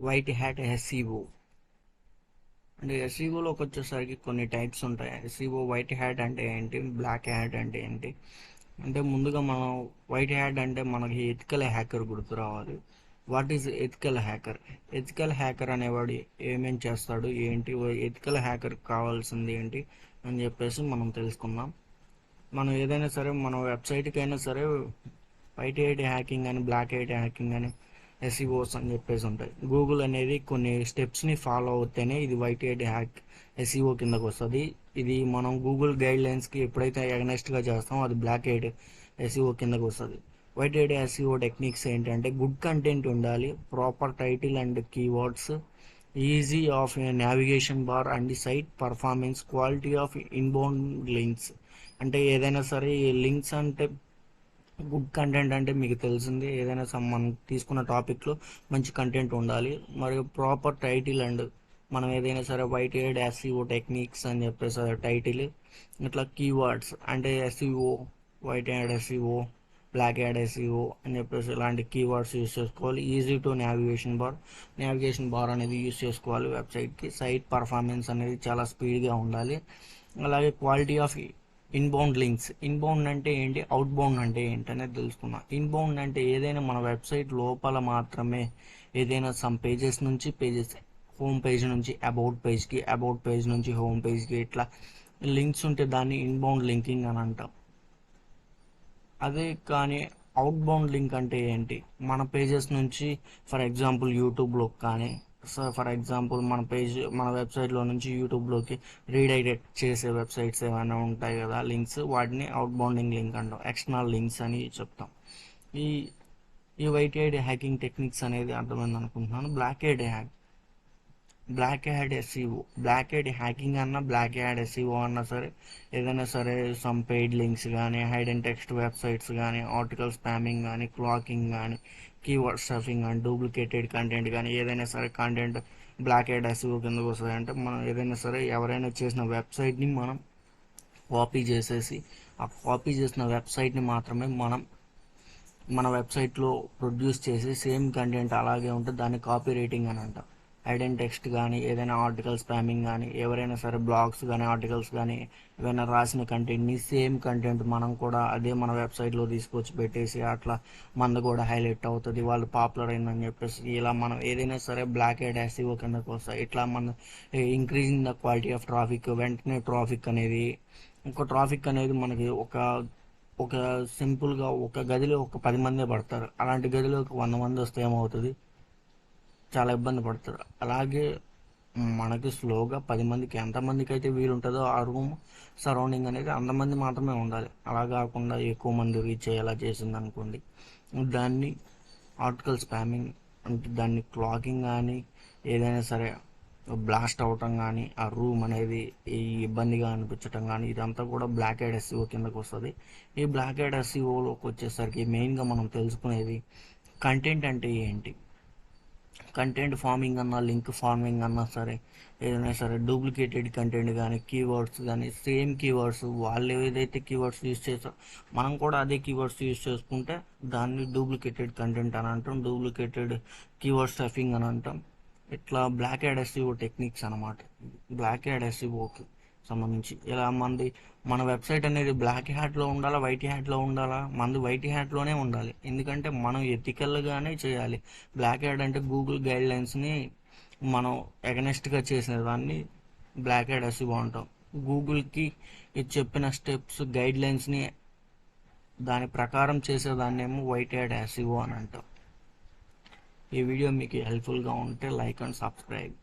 White hat SEO. అంటే ఎస్ఈఓలోకి వచ్చేసరికి కొన్ని టైప్స్ ఉంటాయి. ఎస్ఈఓ వైట్ హ్యాట్ అంటే ఏంటి, బ్లాక్ హ్యాట్ అంటే ఏంటి అంటే ముందుగా మనం వైట్ హ్యాట్ అంటే మనకి ఎథికల్ హ్యాకర్ గుర్తు రావాలి. What is ethical hacker? Ethical hacker అనేవాడు ఏమేం చేస్తాడు ఏంటి, ఎథికల్ హ్యాకర్ కావాల్సింది ఏంటి అని చెప్పేసి మనం తెలుసుకుందాం. మనం ఏదైనా సరే మన వెబ్సైట్కి అయినా సరే వైట్ హ్యాట్ హ్యాకింగ్ అని, బ్లాక్ హ్యాట్ హ్యాకింగ్ అని, ఎస్ఈఓస్ అని చెప్పేసి ఉంటాయి. గూగుల్ అనేది కొన్ని స్టెప్స్ని ఫాలో అవుతేనే ఇది వైట్ హ్యాట్ హ్యాక్ ఎస్ఈఓ కిందకు వస్తుంది. ఇది మనం గూగుల్ గైడ్ లైన్స్కి ఎప్పుడైతే అగనెస్ట్గా చేస్తామో అది బ్లాక్ హ్యాట్ ఎస్ఈఓ కిందకు వస్తుంది. వైట్ హ్యాట్ ఎస్ఈఓ టెక్నిక్స్ ఏంటంటే గుడ్ కంటెంట్ ఉండాలి, proper title and keywords, easy of navigation bar and site performance, quality of inbound links. అంటే ఏదైనా సరే ఈ లింక్స్ అంటే గుడ్ కంటెంట్ అంటే మీకు తెలిసిందే, ఏదైనా మనం తీసుకున్న టాపిక్లో మంచి కంటెంట్ ఉండాలి. మరియు ప్రాపర్ టైటిల్ అండ్ మనం ఏదైనా సరే వైట్ హ్యాట్ ఎస్ఈఓ టెక్నిక్స్ అని చెప్పేసి టైటిల్, ఇట్లా కీవర్డ్స్ అంటే SEO, white hat SEO, black hat SEO అని చెప్పేసి ఇలాంటి కీవర్డ్స్ యూస్ చేసుకోవాలి. ఈజీ టు నావిగేషన్ బార్ అనేది యూస్ చేసుకోవాలి వెబ్సైట్కి. సైట్ పర్ఫార్మెన్స్ అనేది చాలా స్పీడ్గా ఉండాలి. అలాగే quality of inbound links. Inbound అంటే ఏంటి, అవుట్ బౌండ్ అంటే ఏంటి అనేది తెలుసుకుందాం. ఇన్బౌండ్ అంటే ఏదైనా మన వెబ్సైట్ లోపల మాత్రమే, ఏదైనా సమ్ పేజెస్ నుంచి పేజెస్, హోమ్ పేజ్ నుంచి అబౌట్ పేజ్కి, అబౌట్ పేజ్ నుంచి హోమ్ పేజ్కి ఇట్లా లింక్స్ ఉంటే దాన్ని ఇన్బౌండ్ లింకింగ్ అని అంటాం. అదే కానీ అవుట్ బౌండ్ లింక్ అంటే ఏంటి, మన పేజెస్ నుంచి ఫర్ ఎగ్జాంపుల్ యూట్యూబ్లోకి కానీ, ఫర్ ఎగ్జాంపుల్ మన వెబ్సైట్లో నుంచి యూట్యూబ్లోకి రీడైరెక్ట్ చేసే వెబ్సైట్స్ ఏమైనా ఉంటాయి కదా లింక్స్, వాటిని అవుట్ బౌండింగ్ లింక్ అంటాం, ఎక్స్టర్నల్ లింక్స్ అని చెప్తాం. ఈ ఈ వైట్ హ్యాట్ హ్యాకింగ్ టెక్నిక్స్ అనేది అర్థమైంది అనుకుంటున్నాను. Black hat SEO, black hat hacking అన్నా బ్లాక్ హ్యాట్ ఎస్ఈఓ అన్నా సరే, ఏదైనా సరే సమ్ పెయిడ్ లింక్స్ కానీ, హైడ్ అండ్ టెక్స్ట్ వెబ్సైట్స్ కానీ, ఆర్టికల్ స్పామింగ్ కానీ, క్లాకింగ్ కానీ, కీవర్డ్ స్టఫింగ్ కానీ, డూప్లికేటెడ్ కంటెంట్ కానీ, ఏదైనా సరే కంటెంట్ బ్లాక్ హ్యాట్ ఎస్ఈఓ కిందకు వస్తుంది. అంటే మనం ఏదైనా సరే ఎవరైనా చేసిన వెబ్సైట్ని మనం కాపీ చేసేసి, ఆ కాపీ చేసిన వెబ్సైట్ని మాత్రమే మనం మన వెబ్సైట్లో ప్రొడ్యూస్ చేసి సేమ్ కంటెంట్ అలాగే ఉంటే దాన్ని కాపీ రైటింగ్ అని అంటాం. హైడ్ అండ్ టెక్స్ట్ కానీ, ఏదైనా ఆర్టికల్ స్పామింగ్ కానీ, ఎవరైనా సరే బ్లాగ్స్ కానీ, ఆర్టికల్స్ కానీ ఏమైనా రాసిన కంటెంట్ని సేమ్ కంటెంట్ మనం కూడా అదే మన వెబ్సైట్లో తీసుకొచ్చి పెట్టేసి అట్లా మనది కూడా హైలైట్ అవుతుంది, వాళ్ళు పాపులర్ అయిందని చెప్పేసి. ఇలా మనం ఏదైనా సరే బ్లాక్ హ్యాట్ ఎస్ఈఓ కిందకు వస్తాయి. ఇట్లా మన increasing the quality of traffic, వెంటనే ట్రాఫిక్ అనేది మనకి ఒక సింపుల్గా ఒక గదిలో ఒక 10 మందే పడతారు, అలాంటి గదిలో ఒక 100 మంది వస్తే ఏమవుతుంది, చాలా ఇబ్బంది పడతారు. అలాగే మనకి స్లోగా 10 మందికి ఎంతమందికి అయితే వీలుంటుందో ఆ రూమ్ సరౌండింగ్ అనేది అంతమంది మాత్రమే ఉండాలి. అలా కాకుండా ఎక్కువ మంది రీచ్ అయ్యేలా చేసింది అనుకోండి, దాన్ని ఆర్టికల్ స్పామింగ్ అంటే దాన్ని క్లాకింగ్ కానీ, ఏదైనా సరే బ్లాస్ట్ అవటం కానీ, ఆ రూమ్ అనేది ఈ ఇబ్బందిగా అనిపించటం కానీ, ఇదంతా కూడా బ్లాక్ హ్యాట్ ఎస్ఈఓ కిందకు వస్తుంది. ఈ బ్లాక్ హ్యాట్ ఎస్ఈఓలోకి వచ్చేసరికి మెయిన్గా మనం తెలుసుకునేది కంటెంట్ అంటే ఏంటి. కంటెంట్ ఫార్మింగ్ అన్నా, లింక్ ఫార్మింగ్ అన్నా సరే, ఏదైనా సరే డూప్లికేటెడ్ కంటెంట్ కానీ, కీవర్డ్స్ కానీ, సేమ్ కీవర్డ్స్ వాళ్ళు ఏదైతే కీవర్డ్స్ యూజ్ చేస్తారో మనం కూడా అదే కీవర్డ్స్ యూజ్ చేసుకుంటే దాన్ని డూప్లికేటెడ్ కంటెంట్ అని అంటాం, డూప్లికేటెడ్ కీవర్డ్ స్టఫింగ్ అని అంటాం. ఇట్లా బ్లాక్ హ్యాట్ ఎస్ఈఓ టెక్నిక్స్ అనమాట. బ్లాక్ హ్యాట్ ఎస్ఈఓకి సంబంధించి ఇలా మన వెబ్సైట్ అనేది బ్లాక్ హ్యాట్లో ఉండాలా, వైట్ హ్యాట్లో ఉండాలా? మనది వైట్ హ్యాట్లోనే ఉండాలి, ఎందుకంటే మనం ఎథికల్గానే చేయాలి. బ్లాక్ హ్యాట్ అంటే గూగుల్ గైడ్ లైన్స్ని మనం ఎగనెస్ట్గా చేసిన దాన్ని బ్లాక్ హ్యాట్ ఎస్ఈఓ అంటాం. గూగుల్కి ఇది చెప్పిన స్టెప్స్ గైడ్ లైన్స్ని దాని ప్రకారం చేసేదాన్నేమో వైట్ హ్యాట్ ఎస్ఈఓ అని అంటాం. ఈ వీడియో మీకు హెల్ప్ఫుల్గా ఉంటే లైక్ అండ్ సబ్స్క్రైబ్.